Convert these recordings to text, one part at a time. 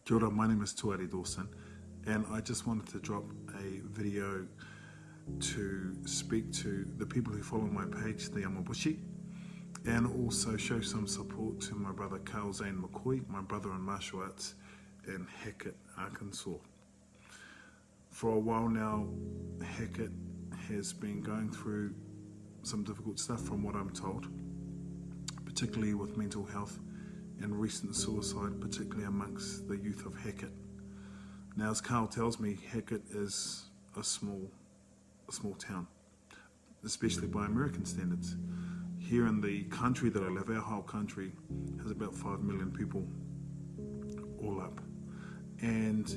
Kia ora, my name is Tuari Dawson, and I just wanted to drop a video to speak to the people who follow my page, the Yamabushi, and also show some support to my brother Carl Zane McCoy, my brother in martial arts in Hecate, Arkansas. For a while now, Hecate has been going through some difficult stuff from what I'm told, particularly with mental health and recent suicide, particularly amongst the youth of Hecate. Now, as Carl tells me, Hecate is a small town, especially by American standards. Here in the country that I live, our whole country has about 5 million people all up. And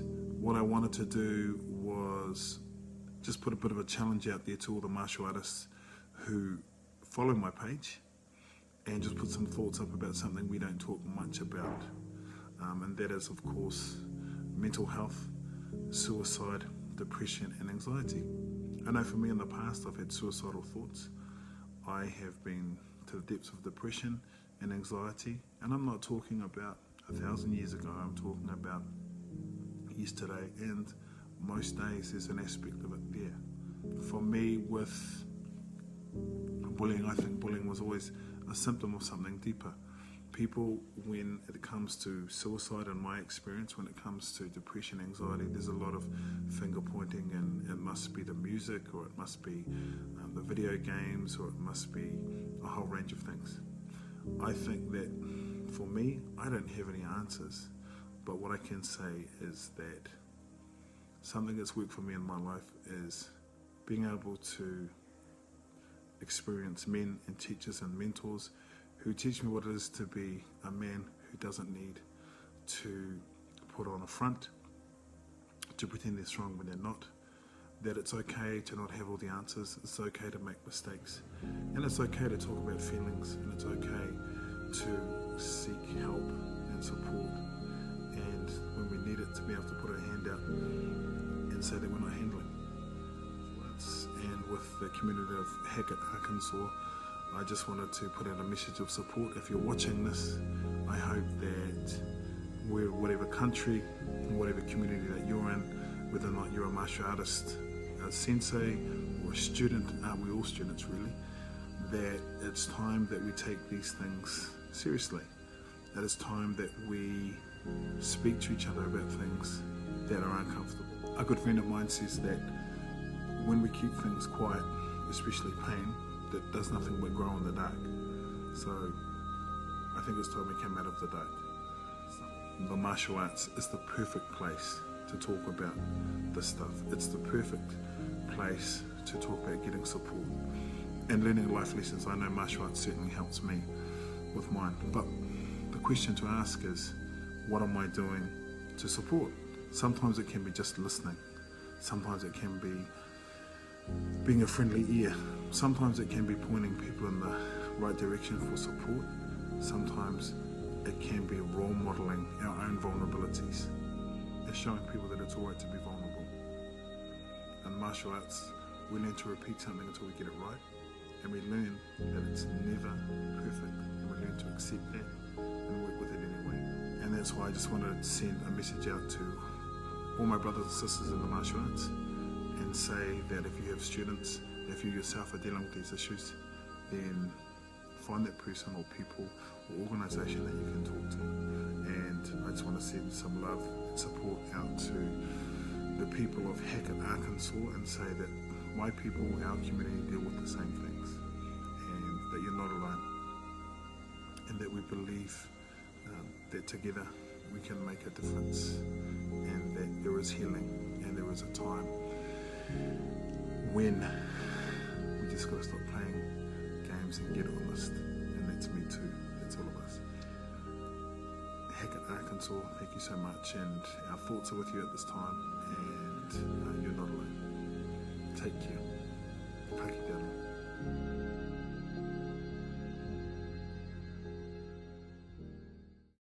what I wanted to do was just put a bit of a challenge out there to all the martial artists who follow my page, and just put some thoughts up about something we don't talk much about, and that is, of course, mental health, suicide, depression and anxiety. I know for me in the past I've had suicidal thoughts. I have been to the depths of depression and anxiety, and I'm not talking about 1,000 years ago, I'm talking about yesterday, and most days there's an aspect of it there. For me, with bullying, I think bullying was always a symptom of something deeper. People, when it comes to suicide, in my experience, when it comes to depression, anxiety, there's a lot of finger pointing, and it must be the music, or it must be the video games, or it must be a whole range of things. I think that for me, I don't have any answers, but what I can say is that something that's worked for me in my life is being able to experience men and teachers and mentors who teach me what it is to be a man who doesn't need to put on a front, to pretend they're strong when they're not, that it's okay to not have all the answers, it's okay to make mistakes, and it's okay to talk about feelings, and it's okay to seek help and support, and when we need it, to be able to put our hand out and say that we're not handling. And with the community of Hecate, Arkansas, I just wanted to put out a message of support. If you're watching this, I hope that whatever country, whatever community that you're in, whether or not you're a martial artist, a sensei, or a student, aren't we all students really, that it's time that we take these things seriously. That it's time that we speak to each other about things that are uncomfortable. A good friend of mine says that when we keep things quiet, especially pain, that does nothing but grow in the dark. So I think it's time we came out of the dark. The martial arts is the perfect place to talk about this stuff. It's the perfect place to talk about getting support and learning life lessons. I know martial arts certainly helps me with mine. But the question to ask is, what am I doing to support? Sometimes it can be just listening. Sometimes it can be being a friendly ear. Sometimes it can be pointing people in the right direction for support. Sometimes it can be role modeling our own vulnerabilities. It's showing people that it's alright to be vulnerable. In martial arts, we learn to repeat something until we get it right, and we learn that it's never perfect, and we learn to accept that and work with it anyway. And that's why I just wanted to send a message out to all my brothers and sisters in the martial arts, and say that if you have students, if you yourself are dealing with these issues, then find that person or people or organisation that you can talk to. And I just want to send some love and support out to the people of Hecate, Arkansas, and say that my people, our community, deal with the same things, and that you're not alone, and that we believe that together we can make a difference, and that there is healing, and there is a time when we just got to stop playing games and get honest. And that's me too, that's all of us. Hecate, Arkansas, thank you so much, and our thoughts are with you at this time, and you're not alone. Take care. Paki te anō.